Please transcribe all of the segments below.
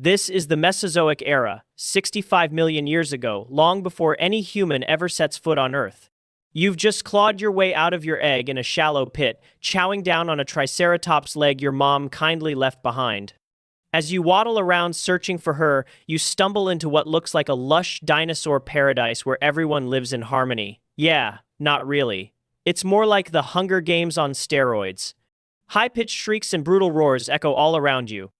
This is the Mesozoic era, 65 million years ago, long before any human ever sets foot on Earth. You've just clawed your way out of your egg in a shallow pit, chowing down on a triceratops leg your mom kindly left behind. As you waddle around searching for her, you stumble into what looks like a lush dinosaur paradise where everyone lives in harmony. Yeah, not really. It's more like the Hunger Games on steroids. High-pitched shrieks and brutal roars echo all around you.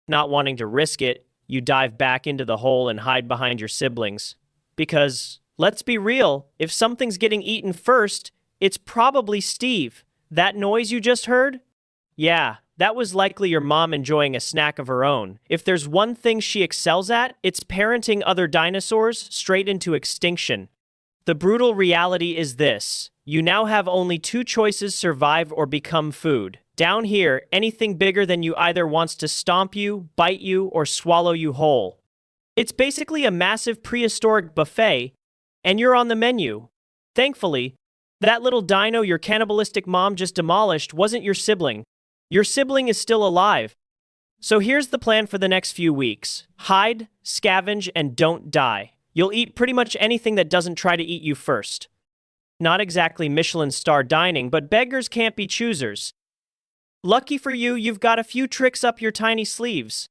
Not wanting to risk it, you dive back into the hole and hide behind your siblings. Because, let's be real, if something's getting eaten first, it's probably Steve. That noise you just heard? Yeah, that was likely your mom enjoying a snack of her own. If there's one thing she excels at, it's parenting other dinosaurs straight into extinction. The brutal reality is this. You now have only two choices: survive or become food. Down here, anything bigger than you either wants to stomp you, bite you, or swallow you whole. It's basically a massive prehistoric buffet, and you're on the menu. Thankfully, that little dino your cannibalistic mom just demolished wasn't your sibling. Your sibling is still alive. So here's the plan for the next few weeks. Hide, scavenge, and don't die. You'll eat pretty much anything that doesn't try to eat you first. Not exactly Michelin star dining, but beggars can't be choosers. Lucky for you, you've got a few tricks up your tiny sleeves.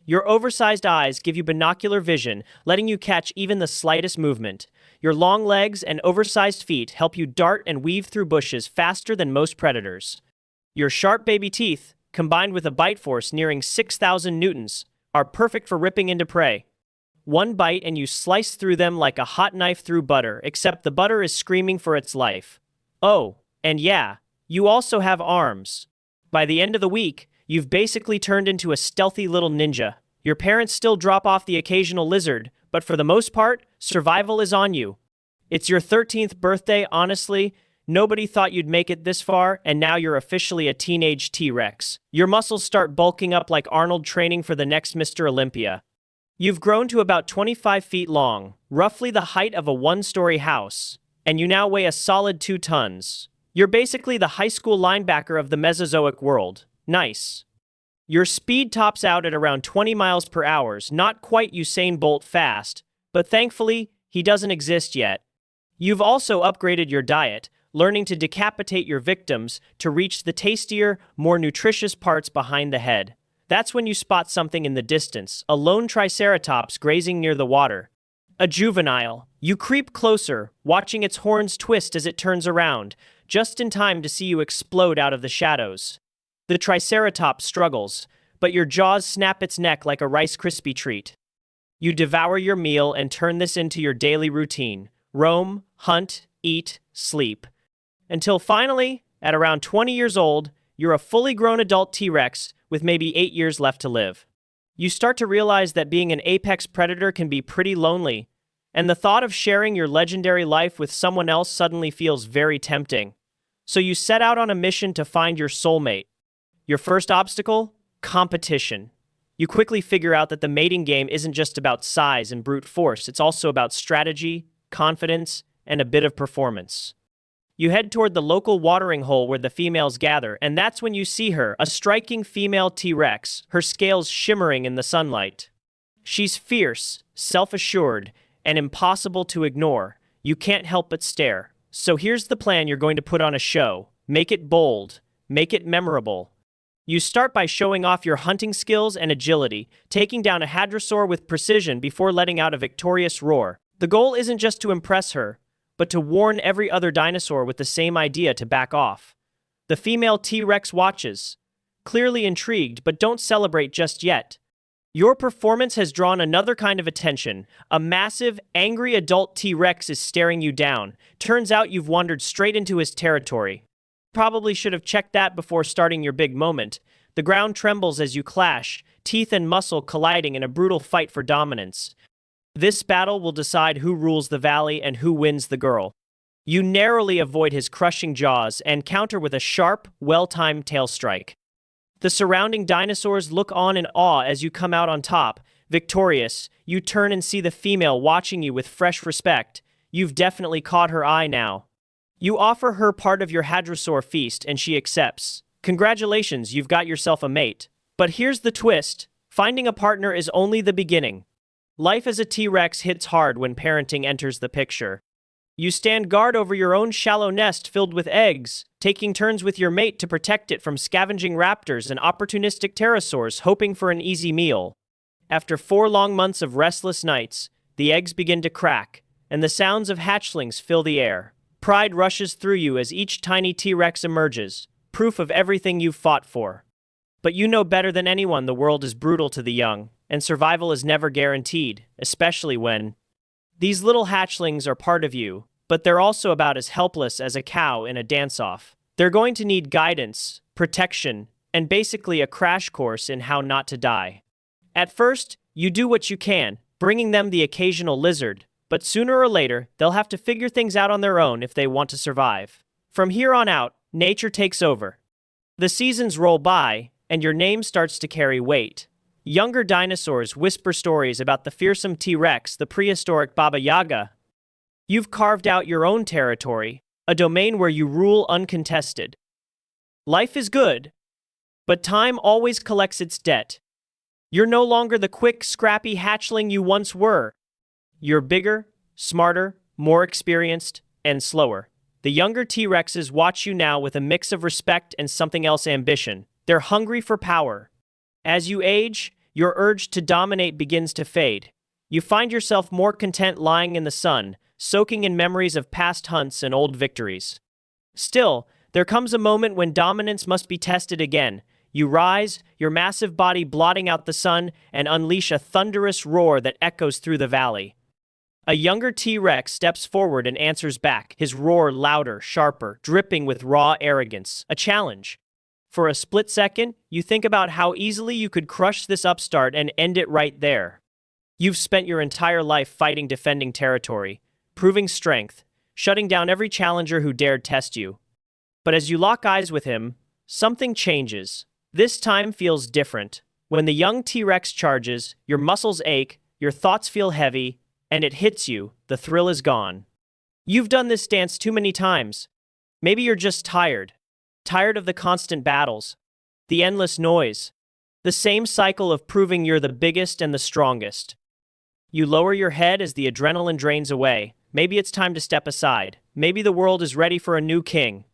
Your oversized eyes give you binocular vision, letting you catch even the slightest movement. Your long legs and oversized feet help you dart and weave through bushes faster than most predators. Your sharp baby teeth, combined with a bite force nearing 6,000 newtons, are perfect for ripping into prey. One bite and you slice through them like a hot knife through butter, except the butter is screaming for its life. Oh, and yeah, you also have arms. By the end of the week, you've basically turned into a stealthy little ninja. Your parents still drop off the occasional lizard, but for the most part, survival is on you. It's your 13th birthday, honestly. Nobody thought you'd make it this far, and now you're officially a teenage T-Rex. Your muscles start bulking up like Arnold training for the next Mr. Olympia. You've grown to about 25 feet long, roughly the height of a one-story house, and you now weigh a solid 2 tons. You're basically the high school linebacker of the Mesozoic world. Nice. Your speed tops out at around 20 miles per hour, not quite Usain Bolt fast, but thankfully, he doesn't exist yet. You've also upgraded your diet, learning to decapitate your victims to reach the tastier, more nutritious parts behind the head. That's when you spot something in the distance, a lone triceratops grazing near the water. A juvenile. You creep closer, watching its horns twist as it turns around, just in time to see you explode out of the shadows. The triceratops struggles, but your jaws snap its neck like a Rice Krispie treat. You devour your meal and turn this into your daily routine. Roam, hunt, eat, sleep. Until finally, at around 20 years old, you're a fully grown adult T-Rex with maybe 8 years left to live. You start to realize that being an apex predator can be pretty lonely, and the thought of sharing your legendary life with someone else suddenly feels very tempting. So you set out on a mission to find your soulmate. Your first obstacle? Competition. You quickly figure out that the mating game isn't just about size and brute force, it's also about strategy, confidence, and a bit of performance. You head toward the local watering hole where the females gather, and that's when you see her, a striking female T-Rex, her scales shimmering in the sunlight. She's fierce, self-assured, and impossible to ignore. You can't help but stare. So here's the plan you're going to put on a show. Make it bold. Make it memorable. You start by showing off your hunting skills and agility, taking down a hadrosaur with precision before letting out a victorious roar. The goal isn't just to impress her, but to warn every other dinosaur with the same idea to back off. The female T-Rex watches, clearly intrigued, but don't celebrate just yet. Your performance has drawn another kind of attention. A massive, angry adult T-Rex is staring you down. Turns out you've wandered straight into his territory. Probably should have checked that before starting your big moment. The ground trembles as you clash, teeth and muscle colliding in a brutal fight for dominance. This battle will decide who rules the valley and who wins the girl. You narrowly avoid his crushing jaws and counter with a sharp, well-timed tail strike. The surrounding dinosaurs look on in awe as you come out on top. Victorious, you turn and see the female watching you with fresh respect. You've definitely caught her eye now. You offer her part of your hadrosaur feast and she accepts. Congratulations, you've got yourself a mate. But here's the twist. Finding a partner is only the beginning. Life as a T-Rex hits hard when parenting enters the picture. You stand guard over your own shallow nest filled with eggs, taking turns with your mate to protect it from scavenging raptors and opportunistic pterosaurs hoping for an easy meal. After 4 long months of restless nights, the eggs begin to crack, and the sounds of hatchlings fill the air. Pride rushes through you as each tiny T-Rex emerges, proof of everything you've fought for. But you know better than anyone the world is brutal to the young, and survival is never guaranteed, especially when these little hatchlings are part of you, but they're also about as helpless as a cow in a dance-off. They're going to need guidance, protection, and basically a crash course in how not to die. At first, you do what you can, bringing them the occasional lizard, but sooner or later, they'll have to figure things out on their own if they want to survive. From here on out, nature takes over. The seasons roll by, and your name starts to carry weight. Younger dinosaurs whisper stories about the fearsome T-Rex, the prehistoric Baba Yaga. You've carved out your own territory, a domain where you rule uncontested. Life is good, but time always collects its debt. You're no longer the quick, scrappy hatchling you once were. You're bigger, smarter, more experienced, and slower. The younger T-Rexes watch you now with a mix of respect and something else: ambition. They're hungry for power. As you age, your urge to dominate begins to fade. You find yourself more content lying in the sun, soaking in memories of past hunts and old victories. Still, there comes a moment when dominance must be tested again. You rise, your massive body blotting out the sun, and unleash a thunderous roar that echoes through the valley. A younger T-Rex steps forward and answers back, his roar louder, sharper, dripping with raw arrogance. A challenge. For a split second, you think about how easily you could crush this upstart and end it right there. You've spent your entire life fighting defending territory, proving strength, shutting down every challenger who dared test you. But as you lock eyes with him, something changes. This time feels different. When the young T-Rex charges, your muscles ache, your thoughts feel heavy, and it hits you, the thrill is gone. You've done this dance too many times. Maybe you're just tired. Tired of the constant battles, the endless noise, the same cycle of proving you're the biggest and the strongest. You lower your head as the adrenaline drains away. Maybe it's time to step aside. Maybe the world is ready for a new king.